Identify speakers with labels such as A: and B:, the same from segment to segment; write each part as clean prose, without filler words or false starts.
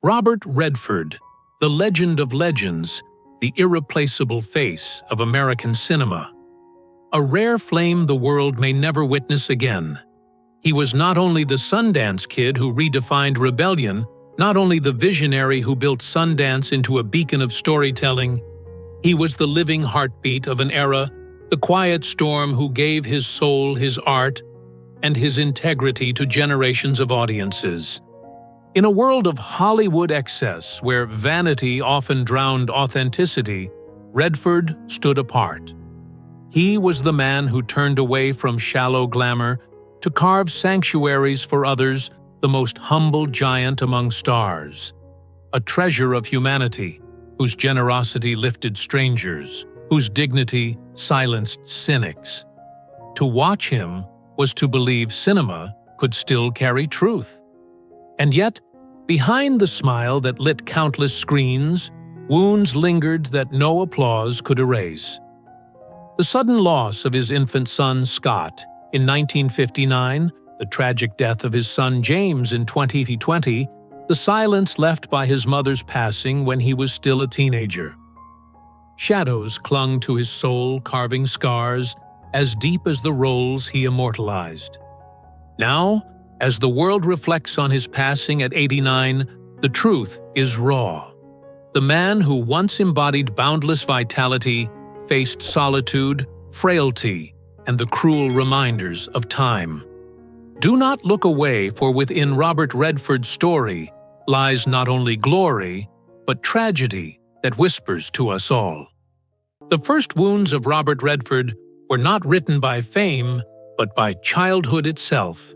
A: Robert Redford, the legend of legends, the irreplaceable face of American cinema. A rare flame the world may never witness again. He was not only the Sundance Kid who redefined rebellion, not only the visionary who built Sundance into a beacon of storytelling, he was the living heartbeat of an era, the quiet storm who gave his soul, his art, and his integrity to generations of audiences. In a world of Hollywood excess, where vanity often drowned authenticity, Redford stood apart. He was the man who turned away from shallow glamour to carve sanctuaries for others, the most humble giant among stars. A treasure of humanity, whose generosity lifted strangers, whose dignity silenced cynics. To watch him was to believe cinema could still carry truth. And yet, behind the smile that lit countless screens, wounds lingered that no applause could erase. The sudden loss of his infant son, Scott, in 1959, the tragic death of his son James in 2020, the silence left by his mother's passing when he was still a teenager. Shadows clung to his soul, carving scars as deep as the roles he immortalized. Now, as the world reflects on his passing at 89, the truth is raw. The man who once embodied boundless vitality faced solitude, frailty, and the cruel reminders of time. Do not look away, for within Robert Redford's story lies not only glory, but tragedy that whispers to us all. The first wounds of Robert Redford were not written by fame, but by childhood itself.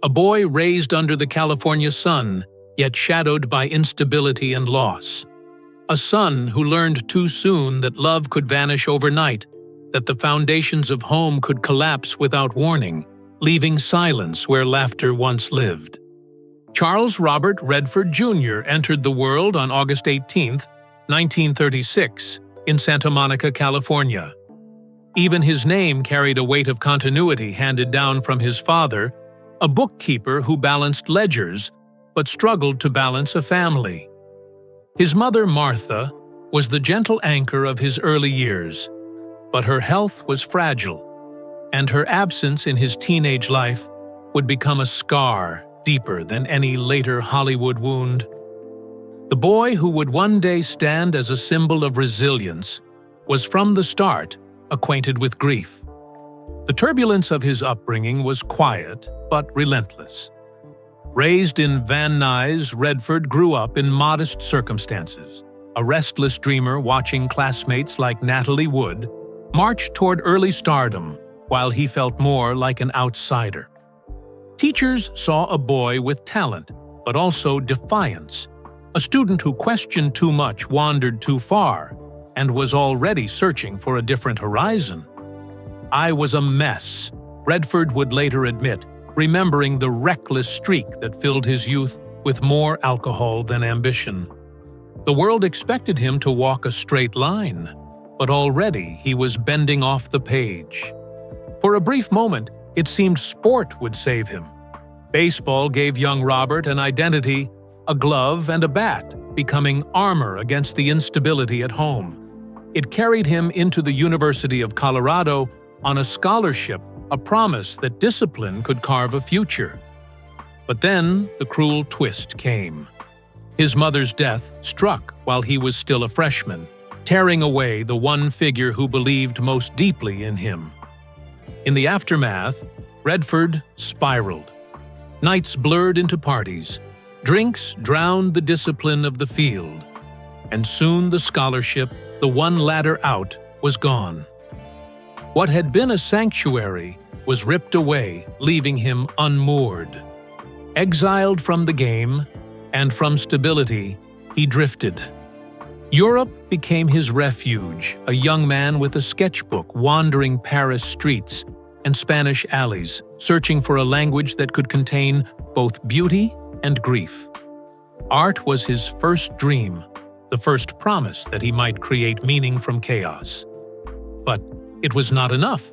A: A boy raised under the California sun, yet shadowed by instability and loss. A son who learned too soon that love could vanish overnight, that the foundations of home could collapse without warning, leaving silence where laughter once lived. Charles Robert Redford Jr. entered the world on August 18, 1936, in Santa Monica, California. Even his name carried a weight of continuity handed down from his father, a bookkeeper who balanced ledgers but struggled to balance a family. His mother, Martha, was the gentle anchor of his early years, but her health was fragile, and her absence in his teenage life would become a scar deeper than any later Hollywood wound. The boy who would one day stand as a symbol of resilience was from the start acquainted with grief. The turbulence of his upbringing was quiet but relentless. Raised in Van Nuys, Redford grew up in modest circumstances. A restless dreamer watching classmates like Natalie Wood march toward early stardom while he felt more like an outsider. Teachers saw a boy with talent, but also defiance, a student who questioned too much, wandered too far, and was already searching for a different horizon. "I was a mess," Redford would later admit, remembering the reckless streak that filled his youth with more alcohol than ambition. The world expected him to walk a straight line, but already he was bending off the page. For a brief moment, it seemed sport would save him. Baseball gave young Robert an identity, a glove and a bat, becoming armor against the instability at home. It carried him into the University of Colorado on a scholarship, a promise that discipline could carve a future. But then the cruel twist came. His mother's death struck while he was still a freshman, tearing away the one figure who believed most deeply in him. In the aftermath, Redford spiraled. Nights blurred into parties. Drinks drowned the discipline of the field. And soon the scholarship, the one ladder out, was gone. What had been a sanctuary was ripped away, leaving him unmoored. Exiled from the game and from stability, he drifted. Europe became his refuge, a young man with a sketchbook wandering Paris streets and Spanish alleys, searching for a language that could contain both beauty and grief. Art was his first dream, the first promise that he might create meaning from chaos. But it was not enough.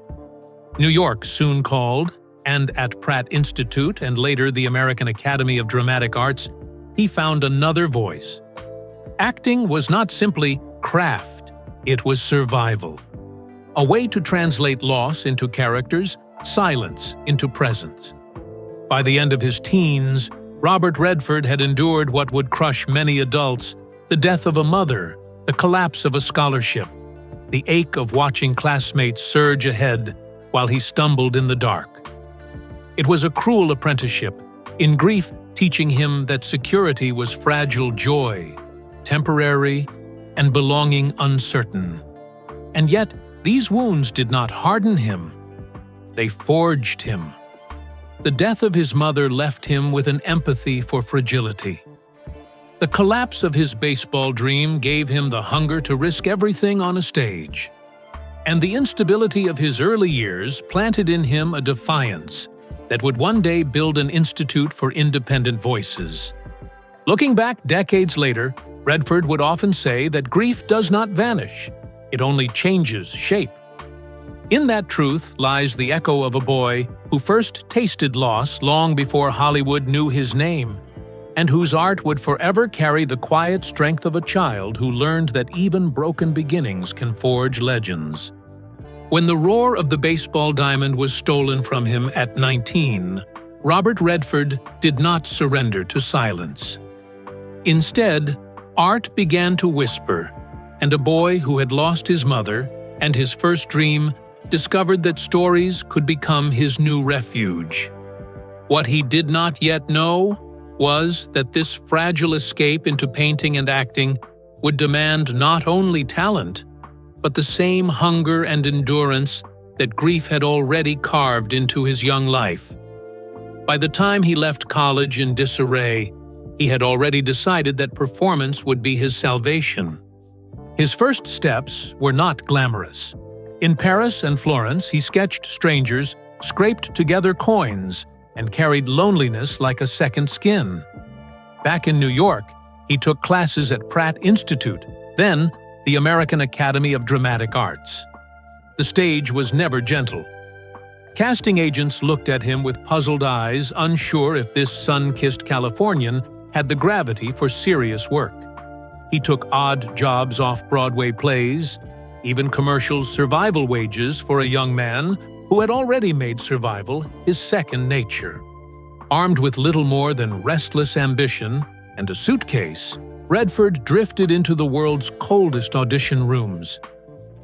A: New York soon called, and at Pratt Institute and later the American Academy of Dramatic Arts, he found another voice. Acting was not simply craft, it was survival. A way to translate loss into characters, silence into presence. By the end of his teens, Robert Redford had endured what would crush many adults: the death of a mother, the collapse of a scholarship, the ache of watching classmates surge ahead while he stumbled in the dark. It was a cruel apprenticeship, in grief teaching him that security was fragile joy, temporary, and belonging uncertain. And yet, these wounds did not harden him. They forged him. The death of his mother left him with an empathy for fragility. The collapse of his baseball dream gave him the hunger to risk everything on a stage. And the instability of his early years planted in him a defiance that would one day build an institute for independent voices. Looking back decades later, Redford would often say that grief does not vanish, it only changes shape. In that truth lies the echo of a boy who first tasted loss long before Hollywood knew his name, and whose art would forever carry the quiet strength of a child who learned that even broken beginnings can forge legends. When the roar of the baseball diamond was stolen from him at 19, Robert Redford did not surrender to silence. Instead, art began to whisper, and a boy who had lost his mother and his first dream discovered that stories could become his new refuge. What he did not yet know was that this fragile escape into painting and acting would demand not only talent, but the same hunger and endurance that grief had already carved into his young life. By the time he left college in disarray, he had already decided that performance would be his salvation. His first steps were not glamorous. In Paris and Florence, he sketched strangers, scraped together coins, and carried loneliness like a second skin. Back in New York, he took classes at Pratt Institute, then the American Academy of Dramatic Arts. The stage was never gentle. Casting agents looked at him with puzzled eyes, unsure if this sun-kissed Californian had the gravity for serious work. He took odd jobs off Broadway plays, even commercial survival wages for a young man who had already made survival his second nature. Armed with little more than restless ambition and a suitcase, Redford drifted into the world's coldest audition rooms.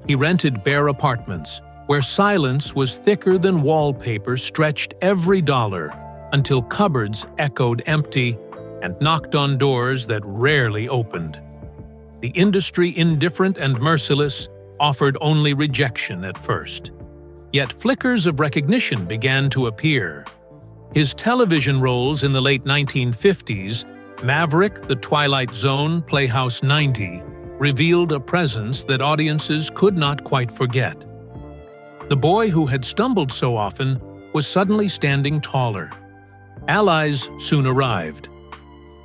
A: He rented bare apartments, where silence was thicker than wallpaper stretched every dollar, until cupboards echoed empty and knocked on doors that rarely opened. The industry, indifferent and merciless, offered only rejection at first. Yet flickers of recognition began to appear. His television roles in the late 1950s, Maverick, The Twilight Zone, Playhouse 90, revealed a presence that audiences could not quite forget. The boy who had stumbled so often was suddenly standing taller. Allies soon arrived.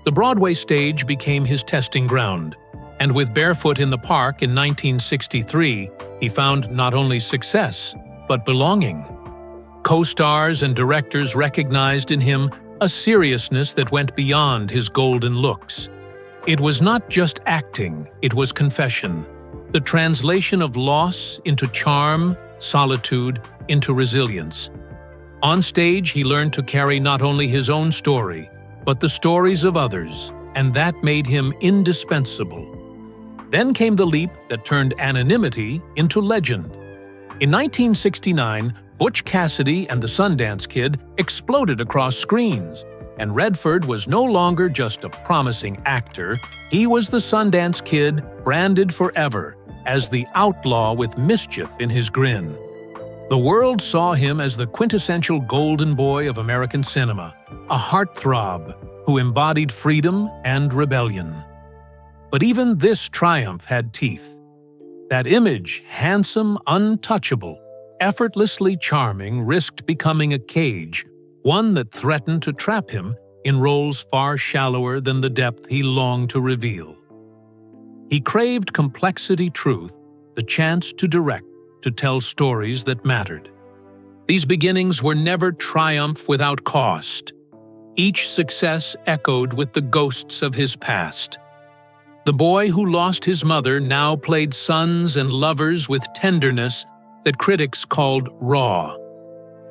A: The Broadway stage became his testing ground, and with Barefoot in the Park in 1963, he found not only success, but belonging. Co-stars and directors recognized in him a seriousness that went beyond his golden looks. It was not just acting, it was confession, the translation of loss into charm, solitude into resilience. On stage, he learned to carry not only his own story, but the stories of others, and that made him indispensable. Then came the leap that turned anonymity into legend. In 1969, Butch Cassidy and the Sundance Kid exploded across screens, and Redford was no longer just a promising actor, he was the Sundance Kid, branded forever as the outlaw with mischief in his grin. The world saw him as the quintessential golden boy of American cinema, a heartthrob who embodied freedom and rebellion. But even this triumph had teeth. That image, handsome, untouchable, effortlessly charming, risked becoming a cage, one that threatened to trap him in roles far shallower than the depth he longed to reveal. He craved complexity, truth, the chance to direct, to tell stories that mattered. These beginnings were never triumph without cost. Each success echoed with the ghosts of his past. The boy who lost his mother now played sons and lovers with tenderness that critics called raw.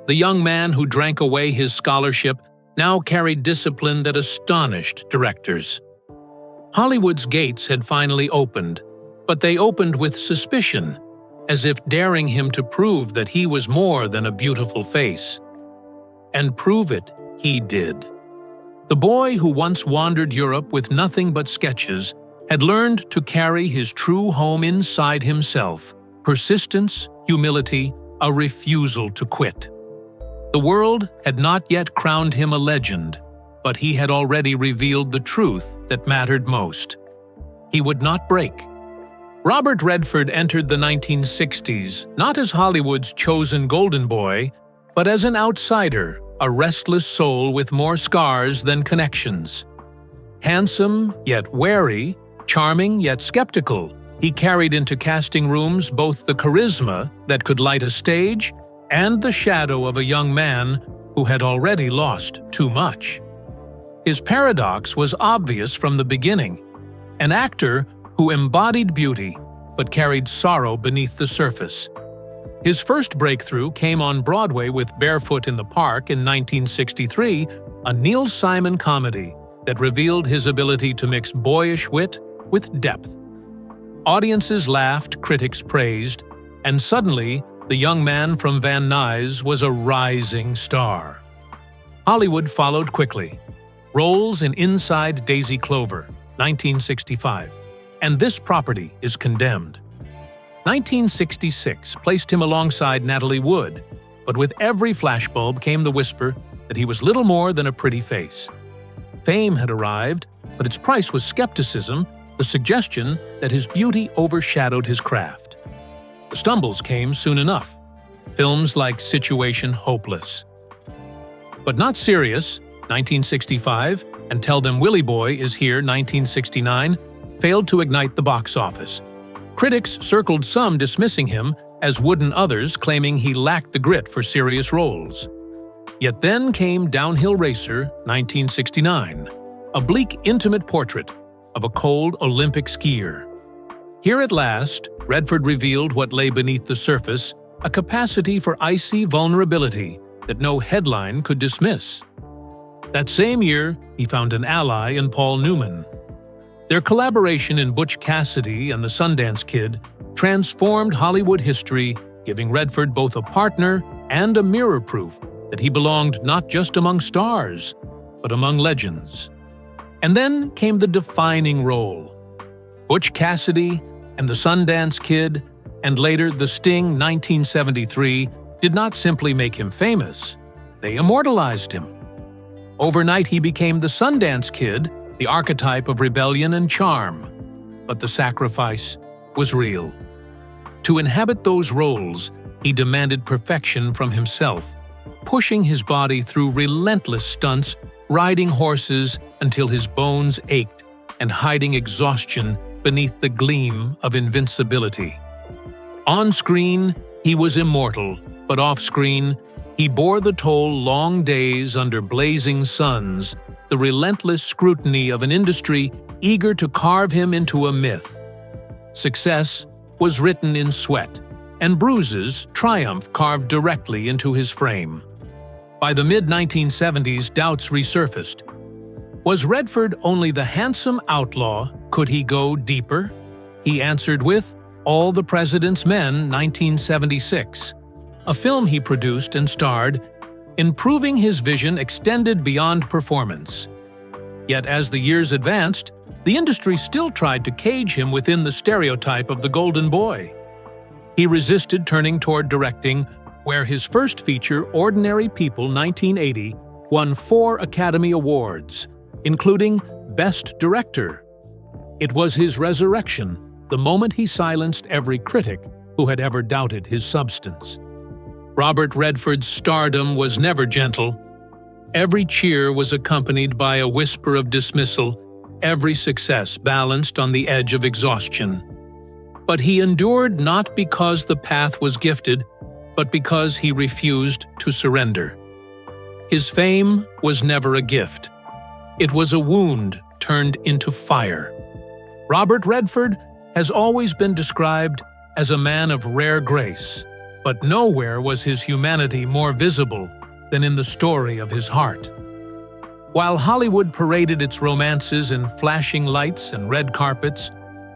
A: The young man who drank away his scholarship now carried discipline that astonished directors. Hollywood's gates had finally opened, but they opened with suspicion, as if daring him to prove that he was more than a beautiful face. And prove it he did. The boy who once wandered Europe with nothing but sketches had learned to carry his true home inside himself: persistence, humility, a refusal to quit. The world had not yet crowned him a legend, but he had already revealed the truth that mattered most. He would not break. Robert Redford entered the 1960s not as Hollywood's chosen golden boy, but as an outsider, a restless soul with more scars than connections. Handsome yet wary, charming yet skeptical, he carried into casting rooms both the charisma that could light a stage and the shadow of a young man who had already lost too much. His paradox was obvious from the beginning: an actor who embodied beauty but carried sorrow beneath the surface. His first breakthrough came on Broadway with Barefoot in the Park in 1963, a Neil Simon comedy that revealed his ability to mix boyish wit with depth. Audiences laughed, critics praised, and suddenly the young man from Van Nuys was a rising star. Hollywood followed quickly. Roles in Inside Daisy Clover, 1965, and This Property is Condemned. 1966 placed him alongside Natalie Wood, but with every flashbulb came the whisper that he was little more than a pretty face. Fame had arrived, but its price was skepticism, the suggestion that his beauty overshadowed his craft. The stumbles came soon enough. Films like Situation Hopeless. But Not Serious, 1965, and Tell Them Willie Boy Is Here, 1969, failed to ignite the box office. Critics circled some dismissing him as wooden, others claiming he lacked the grit for serious roles. Yet then came Downhill Racer, 1969, a bleak, intimate portrait of a cold Olympic skier. Here at last, Redford revealed what lay beneath the surface: a capacity for icy vulnerability that no headline could dismiss. That same year, he found an ally in Paul Newman. Their collaboration in Butch Cassidy and the Sundance Kid transformed Hollywood history, giving Redford both a partner and a mirror proof that he belonged not just among stars, but among legends. And then came the defining role. Butch Cassidy and the Sundance Kid, and later The Sting 1973, did not simply make him famous, they immortalized him. Overnight he became the Sundance Kid, the archetype of rebellion and charm. But the sacrifice was real. To inhabit those roles, he demanded perfection from himself, pushing his body through relentless stunts, riding horses until his bones ached, and hiding exhaustion beneath the gleam of invincibility. On screen, he was immortal, but off-screen, he bore the toll: long days under blazing suns, the relentless scrutiny of an industry eager to carve him into a myth. Success was written in sweat, and bruises, triumph carved directly into his frame. By the mid-1970s, doubts resurfaced. Was Redford only the handsome outlaw? Could he go deeper? He answered with All the President's Men, 1976, a film he produced and starred in. Proving his vision extended beyond performance. Yet as the years advanced, the industry still tried to cage him within the stereotype of the golden boy. He resisted turning toward directing, where his first feature, Ordinary People, 1980, won 4 Academy Awards, including Best Director. It was his resurrection, the moment he silenced every critic who had ever doubted his substance. Robert Redford's stardom was never gentle. Every cheer was accompanied by a whisper of dismissal, every success balanced on the edge of exhaustion. But he endured not because the path was gifted, but because he refused to surrender. His fame was never a gift. It was a wound turned into fire. Robert Redford has always been described as a man of rare grace, but nowhere was his humanity more visible than in the story of his heart. While Hollywood paraded its romances in flashing lights and red carpets,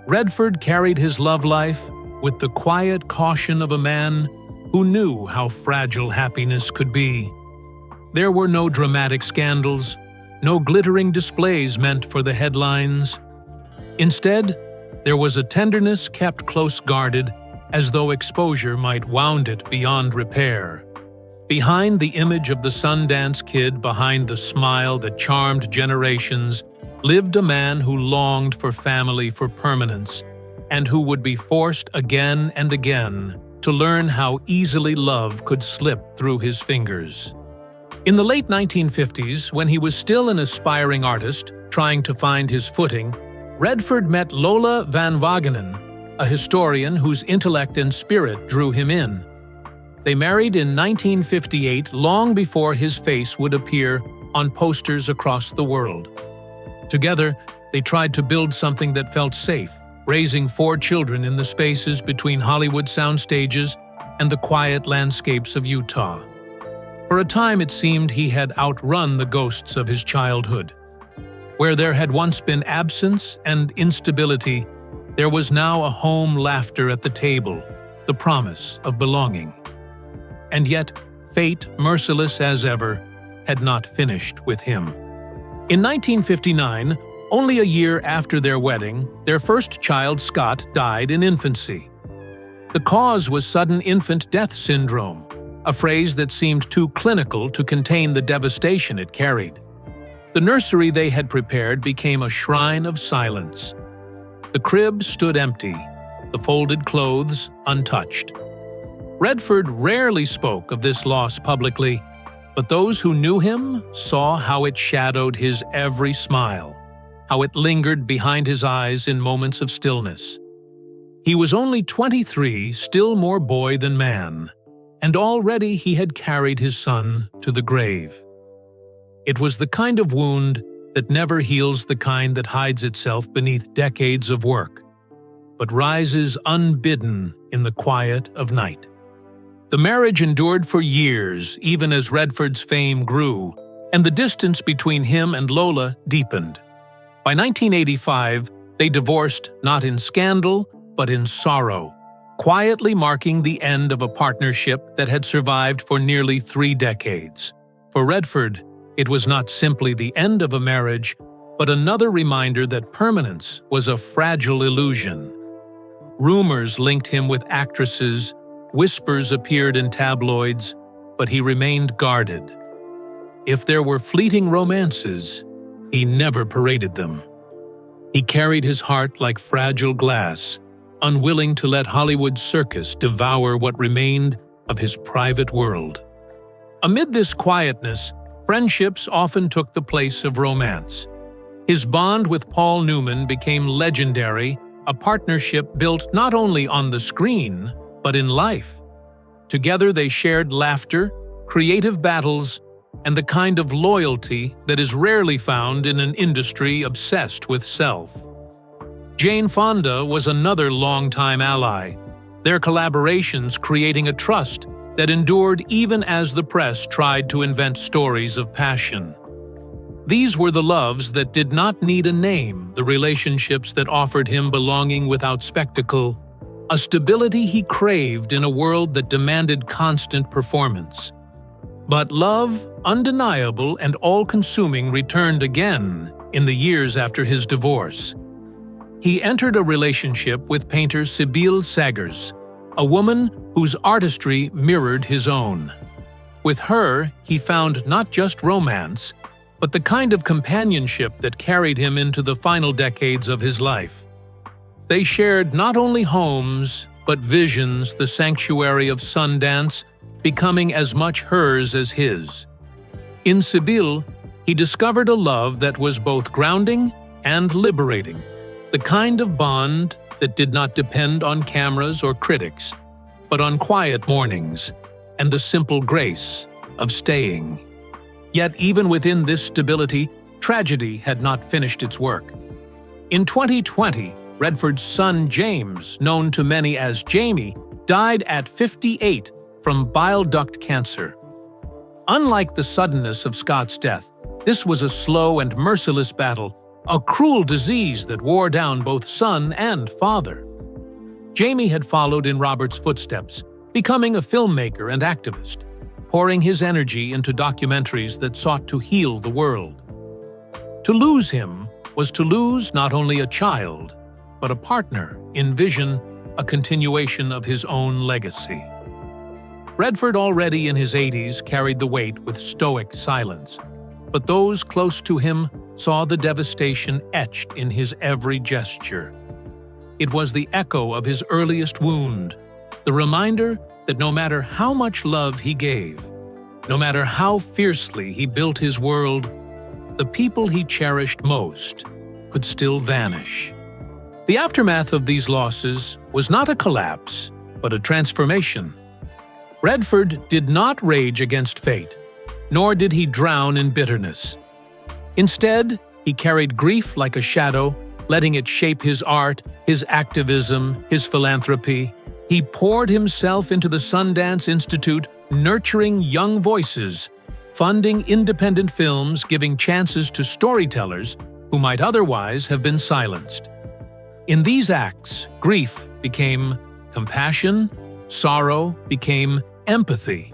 A: Redford carried his love life with the quiet caution of a man who knew how fragile happiness could be. There were no dramatic scandals, no glittering displays meant for the headlines. Instead, there was a tenderness kept close guarded, as though exposure might wound it beyond repair. Behind the image of the Sundance Kid, behind the smile that charmed generations, lived a man who longed for family, for permanence, and who would be forced again and again to learn how easily love could slip through his fingers. In the late 1950s, when he was still an aspiring artist trying to find his footing, Redford met Lola Van Wagenen, a historian whose intellect and spirit drew him in. They married in 1958, long before his face would appear on posters across the world. Together, they tried to build something that felt safe, raising 4 children in the spaces between Hollywood sound stages and the quiet landscapes of Utah. For a time, it seemed he had outrun the ghosts of his childhood. Where there had once been absence and instability, there was now a home laughter at the table, the promise of belonging. And yet, fate, merciless as ever, had not finished with him. In 1959, only a year after their wedding, their first child, Scott, died in infancy. The cause was sudden infant death syndrome, a phrase that seemed too clinical to contain the devastation it carried. The nursery they had prepared became a shrine of silence. The crib stood empty, the folded clothes untouched. Redford rarely spoke of this loss publicly, but those who knew him saw how it shadowed his every smile, how it lingered behind his eyes in moments of stillness. He was only 23, still more boy than man, and already he had carried his son to the grave. It was the kind of wound that never heals, the kind that hides itself beneath decades of work, but rises unbidden in the quiet of night. The marriage endured for years, even as Redford's fame grew, and the distance between him and Lola deepened. By 1985, they divorced not in scandal, but in sorrow, quietly marking the end of a partnership that had survived for nearly 3 decades. For Redford, it was not simply the end of a marriage, but another reminder that permanence was a fragile illusion. Rumors linked him with actresses, whispers appeared in tabloids, but he remained guarded. If there were fleeting romances, he never paraded them. He carried his heart like fragile glass, unwilling to let Hollywood's circus devour what remained of his private world. Amid this quietness, friendships often took the place of romance. His bond with Paul Newman became legendary, a partnership built not only on the screen, but in life. Together they shared laughter, creative battles, and the kind of loyalty that is rarely found in an industry obsessed with self. Jane Fonda was another longtime ally, their collaborations creating a trust that endured even as the press tried to invent stories of passion. These were the loves that did not need a name, the relationships that offered him belonging without spectacle, a stability he craved in a world that demanded constant performance. But love, undeniable and all-consuming, returned again in the years after his divorce. He entered a relationship with painter Sybil Sagers, a woman whose artistry mirrored his own. With her, he found not just romance, but the kind of companionship that carried him into the final decades of his life. They shared not only homes, but visions, the sanctuary of Sundance becoming as much hers as his. In Sybil, he discovered a love that was both grounding and liberating, the kind of bond that did not depend on cameras or critics, but on quiet mornings and the simple grace of staying. Yet even within this stability, tragedy had not finished its work. In 2020, Redford's son James, known to many as Jamie, died at 58 from bile duct cancer. Unlike the suddenness of Scott's death, this was a slow and merciless battle, a cruel disease that wore down both son and father. Jamie had followed in Robert's footsteps, becoming a filmmaker and activist, pouring his energy into documentaries that sought to heal the world. To lose him was to lose not only a child, but a partner in vision, a continuation of his own legacy. Redford, already in his 80s, carried the weight with stoic silence, but those close to him saw the devastation etched in his every gesture. It was the echo of his earliest wound, the reminder that no matter how much love he gave, no matter how fiercely he built his world, the people he cherished most could still vanish. The aftermath of these losses was not a collapse, but a transformation. Redford did not rage against fate, nor did he drown in bitterness. Instead, he carried grief like a shadow, letting it shape his art, his activism, his philanthropy. He poured himself into the Sundance Institute, nurturing young voices, funding independent films, giving chances to storytellers who might otherwise have been silenced. In these acts, grief became compassion, sorrow became empathy.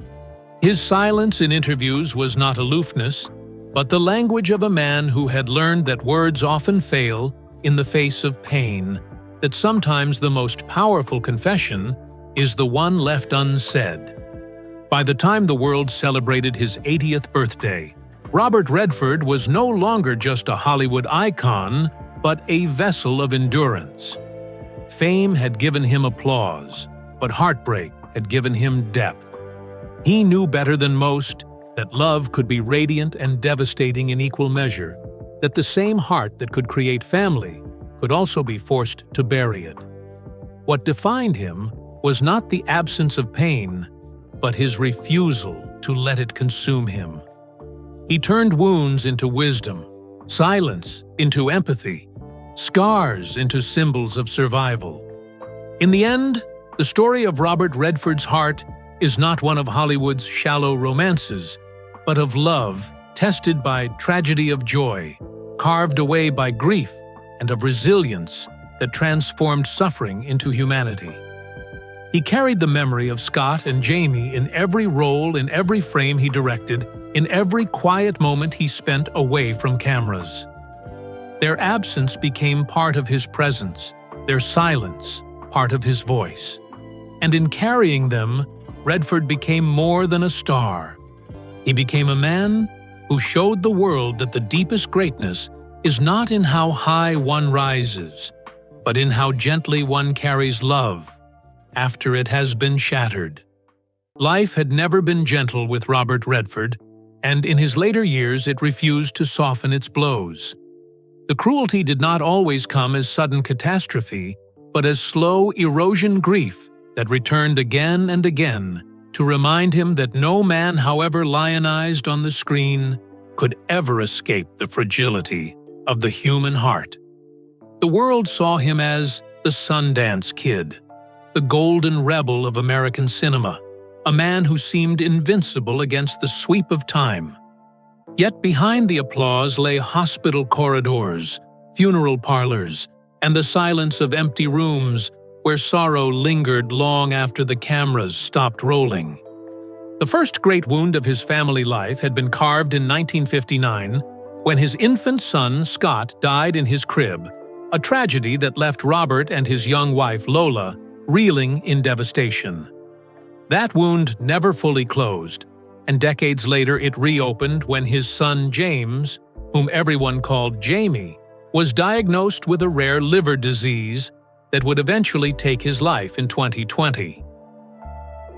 A: His silence in interviews was not aloofness, but the language of a man who had learned that words often fail in the face of pain, that sometimes the most powerful confession is the one left unsaid. By the time the world celebrated his 80th birthday, Robert Redford was no longer just a Hollywood icon, but a vessel of endurance. Fame had given him applause, but heartbreak had given him depth. He knew better than most that love could be radiant and devastating in equal measure, that the same heart that could create family could also be forced to bury it. What defined him was not the absence of pain, but his refusal to let it consume him. He turned wounds into wisdom, silence into empathy, scars into symbols of survival. In the end, the story of Robert Redford's heart is not one of Hollywood's shallow romances, but of love tested by tragedy, of joy carved away by grief, and of resilience that transformed suffering into humanity. He carried the memory of Scott and Jamie in every role, in every frame he directed, in every quiet moment he spent away from cameras. Their absence became part of his presence, their silence part of his voice. And in carrying them, Redford became more than a star. He became a man who showed the world that the deepest greatness is not in how high one rises, but in how gently one carries love after it has been shattered. Life had never been gentle with Robert Redford, and in his later years it refused to soften its blows. The cruelty did not always come as sudden catastrophe, but as slow erosion grief that returned again and again to remind him that no man, however lionized on the screen, could ever escape the fragility of the human heart. The world saw him as the Sundance Kid, the golden rebel of American cinema, a man who seemed invincible against the sweep of time. Yet behind the applause lay hospital corridors, funeral parlors, and the silence of empty rooms where sorrow lingered long after the cameras stopped rolling. The first great wound of his family life had been carved in 1959 when his infant son, Scott, died in his crib, a tragedy that left Robert and his young wife, Lola, reeling in devastation. That wound never fully closed, and decades later it reopened when his son James, whom everyone called Jamie, was diagnosed with a rare liver disease that would eventually take his life in 2020.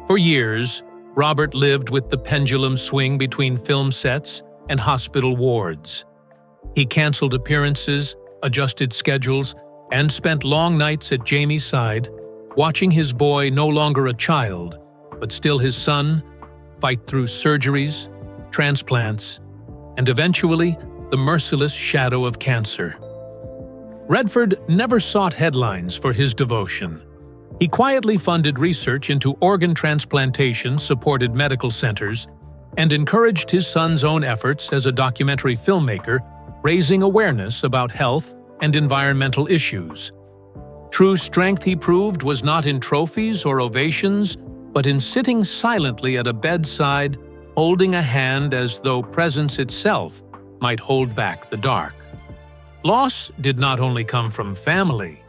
A: For years, Robert lived with the pendulum swing between film sets and hospital wards. He canceled appearances, adjusted schedules, and spent long nights at Jamie's side, watching his boy, no longer a child, but still his son, fight through surgeries, transplants, and eventually the merciless shadow of cancer. Redford never sought headlines for his devotion. He quietly funded research into organ transplantation-supported medical centers and encouraged his son's own efforts as a documentary filmmaker, raising awareness about health and environmental issues. True strength, he proved, was not in trophies or ovations, but in sitting silently at a bedside, holding a hand as though presence itself might hold back the dark. Loss did not only come from family.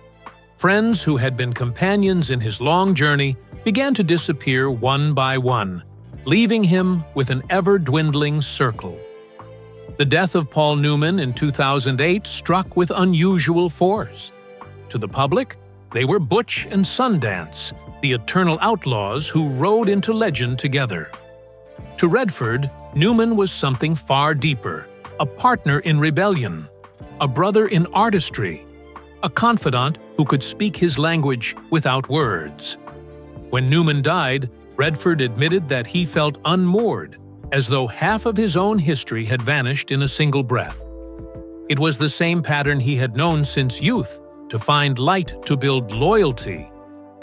A: Friends who had been companions in his long journey began to disappear one by one, leaving him with an ever-dwindling circle. The death of Paul Newman in 2008 struck with unusual force. To the public, they were Butch and Sundance, the eternal outlaws who rode into legend together. To Redford, Newman was something far deeper, a partner in rebellion, a brother in artistry, a confidant who could speak his language without words. When Newman died, Redford admitted that he felt unmoored, as though half of his own history had vanished in a single breath. It was the same pattern he had known since youth, to find light to build loyalty,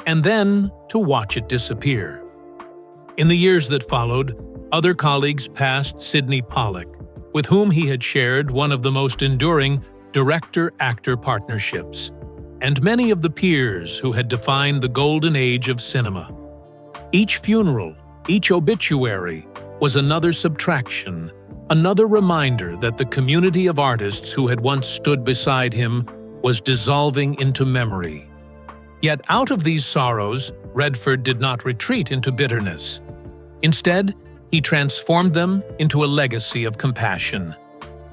A: and then to watch it disappear. In the years that followed, other colleagues passed Sidney Pollack, with whom he had shared one of the most enduring director-actor partnerships, and many of the peers who had defined the golden age of cinema. Each funeral, each obituary, was another subtraction, another reminder that the community of artists who had once stood beside him was dissolving into memory. Yet out of these sorrows, Redford did not retreat into bitterness. Instead, he transformed them into a legacy of compassion.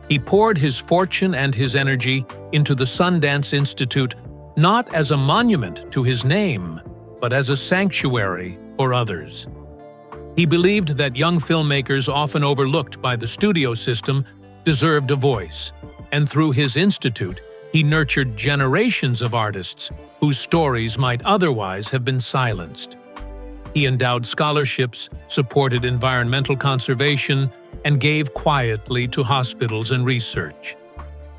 A: He poured his fortune and his energy into the Sundance Institute, not as a monument to his name, but as a sanctuary for others. He believed that young filmmakers, often overlooked by the studio system, deserved a voice, and through his institute, he nurtured generations of artists whose stories might otherwise have been silenced. He endowed scholarships, supported environmental conservation, and gave quietly to hospitals and research.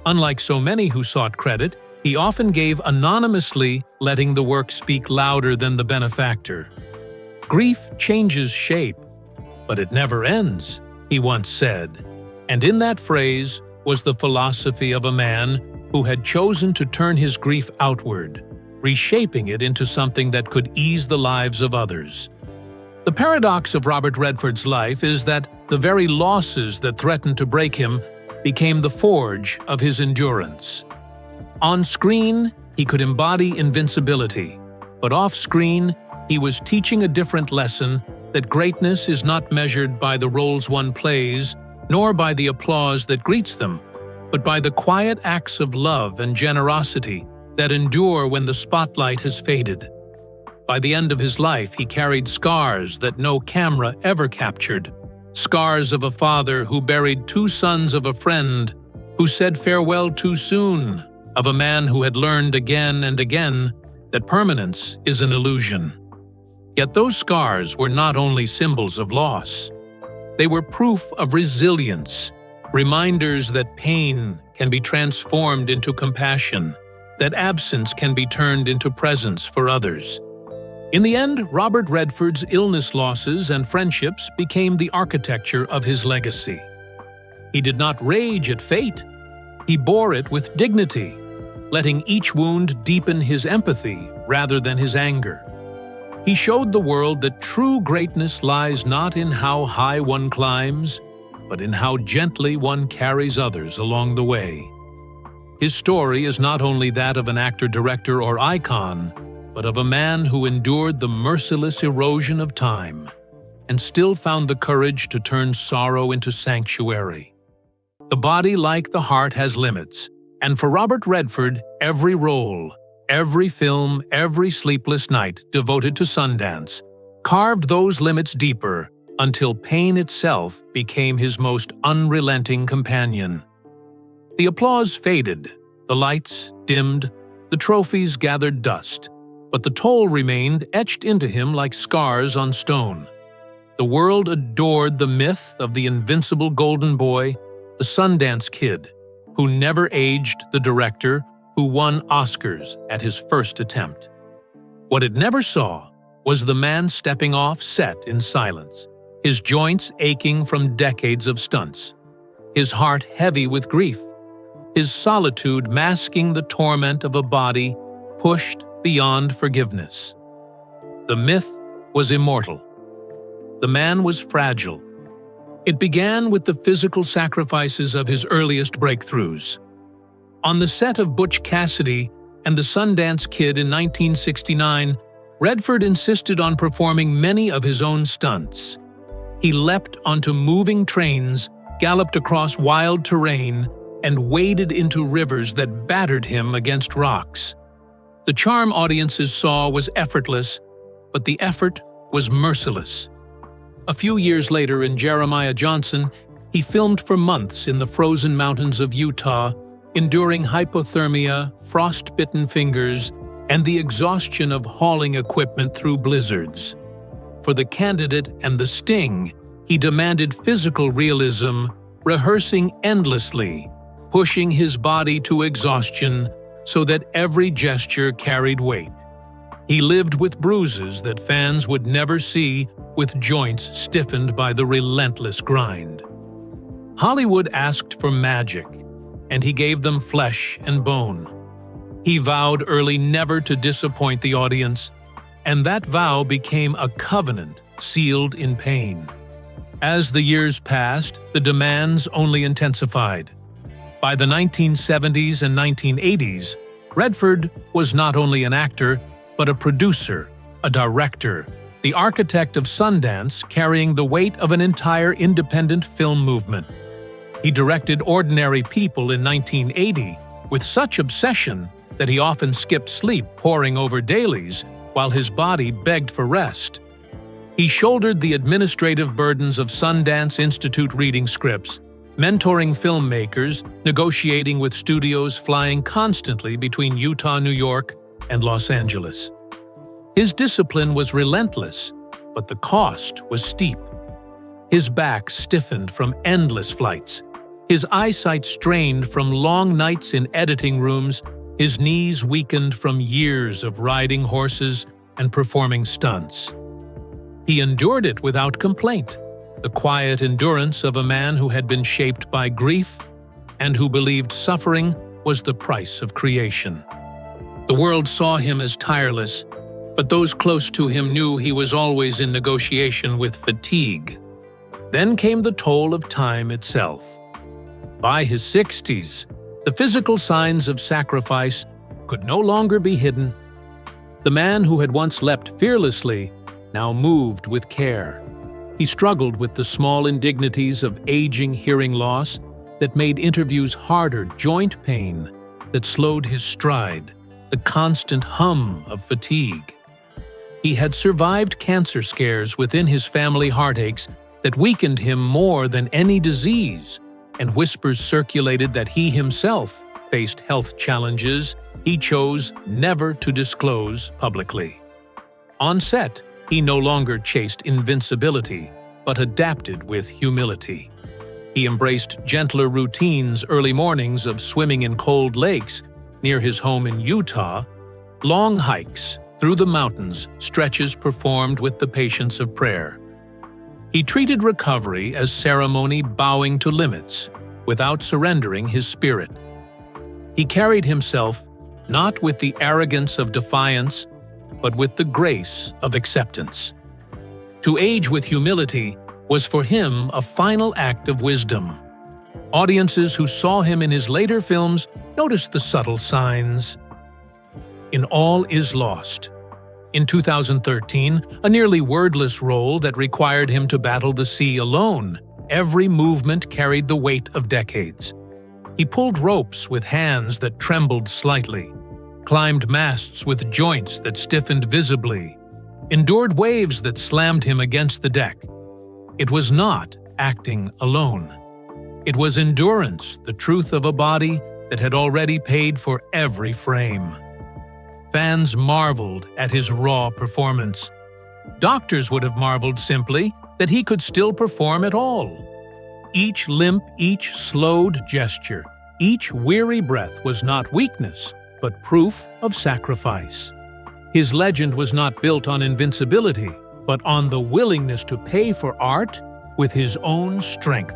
A: Unlike so many who sought credit, he often gave anonymously, letting the work speak louder than the benefactor. "Grief changes shape, but it never ends," he once said. And in that phrase was the philosophy of a man who had chosen to turn his grief outward, reshaping it into something that could ease the lives of others. The paradox of Robert Redford's life is that the very losses that threatened to break him became the forge of his endurance. On screen, he could embody invincibility, but off-screen, he was teaching a different lesson: that greatness is not measured by the roles one plays, nor by the applause that greets them, but by the quiet acts of love and generosity that endure when the spotlight has faded. By the end of his life, he carried scars that no camera ever captured, scars of a father who buried two sons of a friend, who said farewell too soon, of a man who had learned again and again that permanence is an illusion. Yet those scars were not only symbols of loss. They were proof of resilience, reminders that pain can be transformed into compassion, that absence can be turned into presence for others. In the end, Robert Redford's illness losses and friendships became the architecture of his legacy. He did not rage at fate. He bore it with dignity, letting each wound deepen his empathy rather than his anger. He showed the world that true greatness lies not in how high one climbs, but in how gently one carries others along the way. His story is not only that of an actor, director, or icon, but of a man who endured the merciless erosion of time and still found the courage to turn sorrow into sanctuary. The body, like the heart, has limits, and for Robert Redford, every role, every film, every sleepless night devoted to Sundance carved those limits deeper until pain itself became his most unrelenting companion. The applause faded, the lights dimmed, the trophies gathered dust, but the toll remained etched into him like scars on stone. The world adored the myth of the invincible golden boy, the Sundance Kid, who never aged, the director who won Oscars at his first attempt. What it never saw was the man stepping off set in silence, his joints aching from decades of stunts, his heart heavy with grief, his solitude masking the torment of a body pushed beyond forgiveness. The myth was immortal. The man was fragile. It began with the physical sacrifices of his earliest breakthroughs. On the set of Butch Cassidy and the Sundance Kid in 1969, Redford insisted on performing many of his own stunts. He leapt onto moving trains, galloped across wild terrain, and waded into rivers that battered him against rocks. The charm audiences saw was effortless, but the effort was merciless. A few years later in Jeremiah Johnson, he filmed for months in the frozen mountains of Utah, enduring hypothermia, frost-bitten fingers, and the exhaustion of hauling equipment through blizzards. For the candidate and the sting, he demanded physical realism, rehearsing endlessly, pushing his body to exhaustion so that every gesture carried weight. He lived with bruises that fans would never see, with joints stiffened by the relentless grind. Hollywood asked for magic, and he gave them flesh and bone. He vowed early never to disappoint the audience, and that vow became a covenant sealed in pain. As the years passed, the demands only intensified. By the 1970s and 1980s, Redford was not only an actor, but a producer, a director, the architect of Sundance, carrying the weight of an entire independent film movement. He directed Ordinary People in 1980 with such obsession that he often skipped sleep poring over dailies while his body begged for rest. He shouldered the administrative burdens of Sundance Institute reading scripts, mentoring filmmakers, negotiating with studios, flying constantly between Utah, New York, and Los Angeles. His discipline was relentless, but the cost was steep. His back stiffened from endless flights, his eyesight strained from long nights in editing rooms, his knees weakened from years of riding horses and performing stunts. He endured it without complaint, the quiet endurance of a man who had been shaped by grief and who believed suffering was the price of creation. The world saw him as tireless, but those close to him knew he was always in negotiation with fatigue. Then came the toll of time itself. By his 60s, the physical signs of sacrifice could no longer be hidden. The man who had once leapt fearlessly now moved with care. He struggled with the small indignities of aging hearing loss that made interviews harder, joint pain that slowed his stride, the constant hum of fatigue. He had survived cancer scares within his family heartaches that weakened him more than any disease, and whispers circulated that he himself faced health challenges he chose never to disclose publicly. On set, he no longer chased invincibility, but adapted with humility. He embraced gentler routines, early mornings of swimming in cold lakes near his home in Utah, long hikes through the mountains, stretches performed with the patience of prayer. He treated recovery as ceremony, bowing to limits, without surrendering his spirit. He carried himself not with the arrogance of defiance, but with the grace of acceptance. To age with humility was for him a final act of wisdom. Audiences who saw him in his later films noticed the subtle signs. In All Is Lost, in 2013, a nearly wordless role that required him to battle the sea alone, every movement carried the weight of decades. He pulled ropes with hands that trembled slightly, climbed masts with joints that stiffened visibly, endured waves that slammed him against the deck. It was not acting alone. It was endurance, the truth of a body that had already paid for every frame. Fans marveled at his raw performance. Doctors would have marveled simply that he could still perform at all. Each limp, each slowed gesture, each weary breath was not weakness, but proof of sacrifice. His legend was not built on invincibility, but on the willingness to pay for art with his own strength.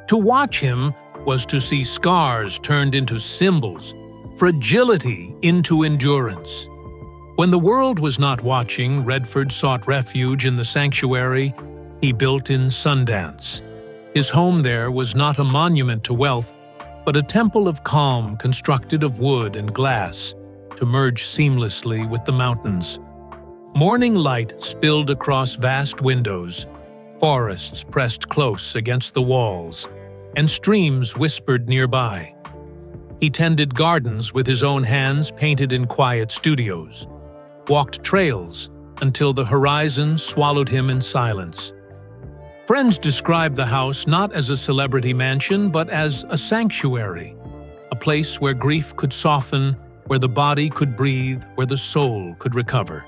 A: To watch him was to see scars turned into symbols, fragility into endurance. When the world was not watching, Redford sought refuge in the sanctuary he built in Sundance. His home there was not a monument to wealth, but a temple of calm constructed of wood and glass to merge seamlessly with the mountains. Morning light spilled across vast windows, forests pressed close against the walls, and streams whispered nearby. He tended gardens with his own hands painted in quiet studios, walked trails until the horizon swallowed him in silence. Friends described the house not as a celebrity mansion, but as a sanctuary, a place where grief could soften, where the body could breathe, where the soul could recover.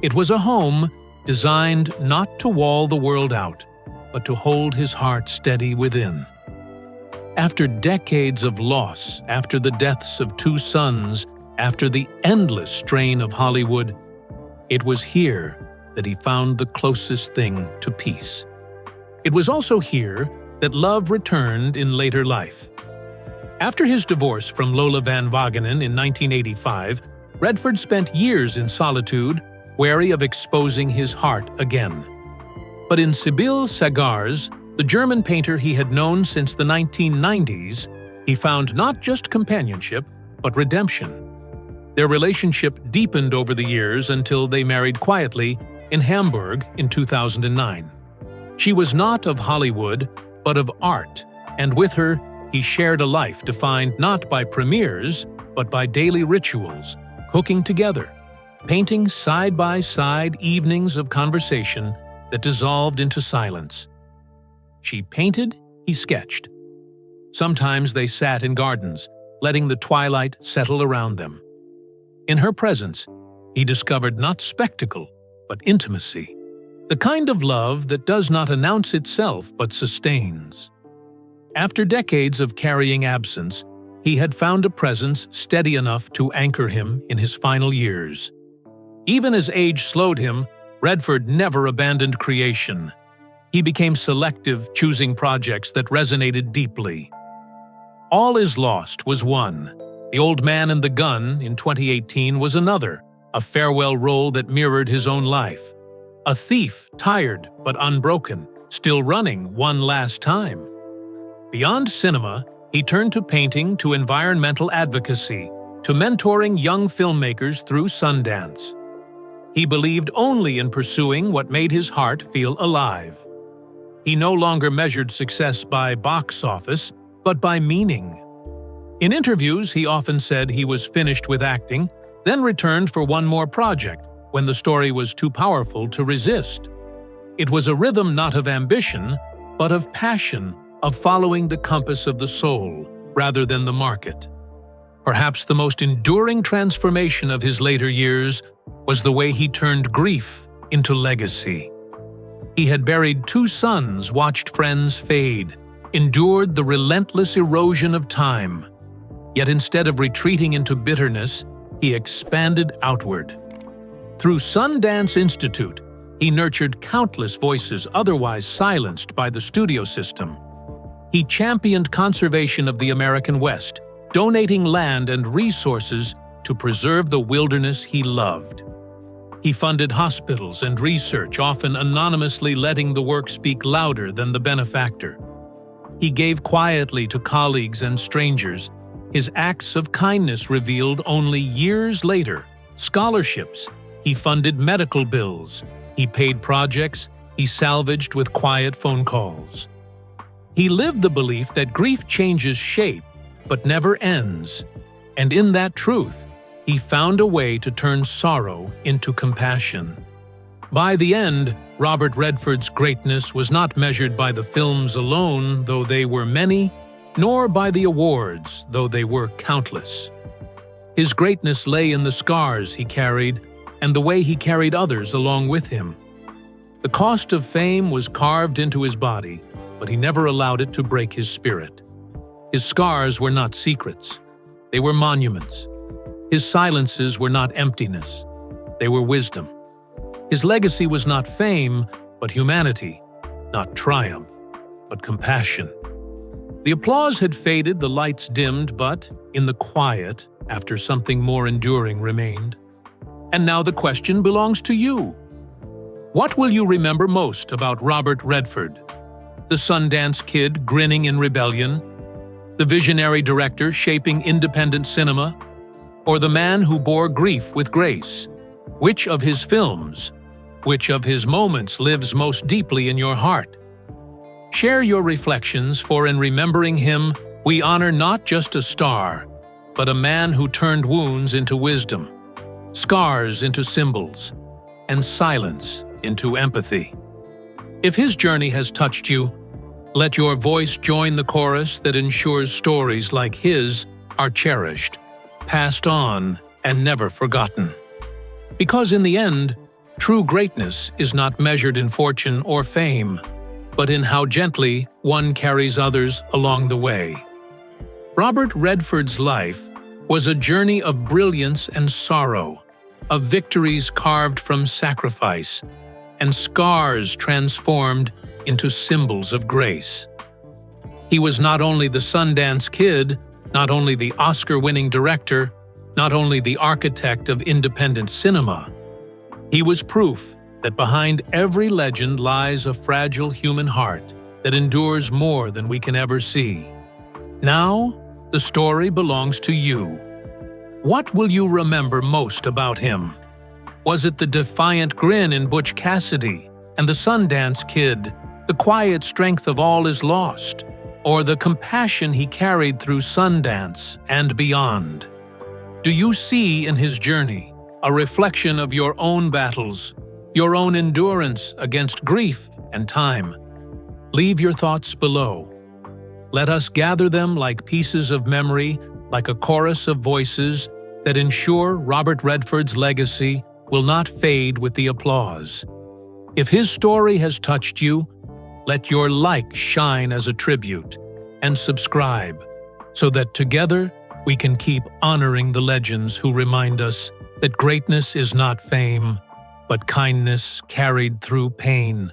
A: It was a home designed not to wall the world out, but to hold his heart steady within. After decades of loss, after the deaths of 2 sons, after the endless strain of Hollywood, it was here that he found the closest thing to peace. It was also here that love returned in later life. After his divorce from Lola Van Wagenen in 1985, Redford spent years in solitude, wary of exposing his heart again. But in Sibylle Sagars, the German painter he had known since the 1990s, he found not just companionship, but redemption. Their relationship deepened over the years until they married quietly in Hamburg in 2009. She was not of Hollywood, but of art, and with her, he shared a life defined not by premieres, but by daily rituals, cooking together, painting side by side evenings of conversation that dissolved into silence. She painted, he sketched. Sometimes they sat in gardens, letting the twilight settle around them. In her presence, he discovered not spectacle, but intimacy. The kind of love that does not announce itself but sustains. After decades of carrying absence, he had found a presence steady enough to anchor him in his final years. Even as age slowed him, Redford never abandoned creation. He became selective, choosing projects that resonated deeply. All Is Lost was one. The Old Man and the Gun in 2018 was another, a farewell role that mirrored his own life. A thief, tired but unbroken, still running one last time. Beyond cinema, he turned to painting, to environmental advocacy, to mentoring young filmmakers through Sundance. He believed only in pursuing what made his heart feel alive. He no longer measured success by box office, but by meaning. In interviews, he often said he was finished with acting, then returned for one more project when the story was too powerful to resist. It was a rhythm not of ambition, but of passion, of following the compass of the soul rather than the market. Perhaps the most enduring transformation of his later years was the way he turned grief into legacy. He had buried 2 sons, watched friends fade, endured the relentless erosion of time. Yet instead of retreating into bitterness, he expanded outward. Through Sundance Institute, he nurtured countless voices otherwise silenced by the studio system. He championed conservation of the American West, donating land and resources to preserve the wilderness he loved. He funded hospitals and research, often anonymously letting the work speak louder than the benefactor. He gave quietly to colleagues and strangers, his acts of kindness revealed only years later. Scholarships, he funded medical bills, he paid projects, he salvaged with quiet phone calls. He lived the belief that grief changes shape, but never ends, and in that truth, he found a way to turn sorrow into compassion. By the end, Robert Redford's greatness was not measured by the films alone, though they were many, nor by the awards, though they were countless. His greatness lay in the scars he carried and the way he carried others along with him. The cost of fame was carved into his body, but he never allowed it to break his spirit. His scars were not secrets. They were monuments. His silences were not emptiness. They were wisdom. His legacy was not fame, but humanity, not triumph, but compassion. The applause had faded, the lights dimmed, but in the quiet, after something more enduring remained. And now the question belongs to you. What will you remember most about Robert Redford? The Sundance Kid grinning in rebellion? The visionary director shaping independent cinema? Or the man who bore grief with grace? Which of his films, which of his moments lives most deeply in your heart? Share your reflections, for in remembering him, we honor not just a star, but a man who turned wounds into wisdom, scars into symbols, and silence into empathy. If his journey has touched you, let your voice join the chorus that ensures stories like his are cherished, passed on, and never forgotten. Because in the end, true greatness is not measured in fortune or fame, but in how gently one carries others along the way. Robert Redford's life was a journey of brilliance and sorrow, of victories carved from sacrifice, and scars transformed into symbols of grace. He was not only the Sundance Kid, not only the Oscar-winning director, not only the architect of independent cinema. He was proof that behind every legend lies a fragile human heart that endures more than we can ever see. Now, the story belongs to you. What will you remember most about him? Was it the defiant grin in Butch Cassidy and the Sundance Kid, the quiet strength of all is lost, or the compassion he carried through Sundance and beyond? Do you see in his journey a reflection of your own battles, your own endurance against grief and time? Leave your thoughts below. Let us gather them like pieces of memory, like a chorus of voices that ensure Robert Redford's legacy will not fade with the applause. If his story has touched you, let your like shine as a tribute, and subscribe, so that together we can keep honoring the legends who remind us that greatness is not fame, but kindness carried through pain.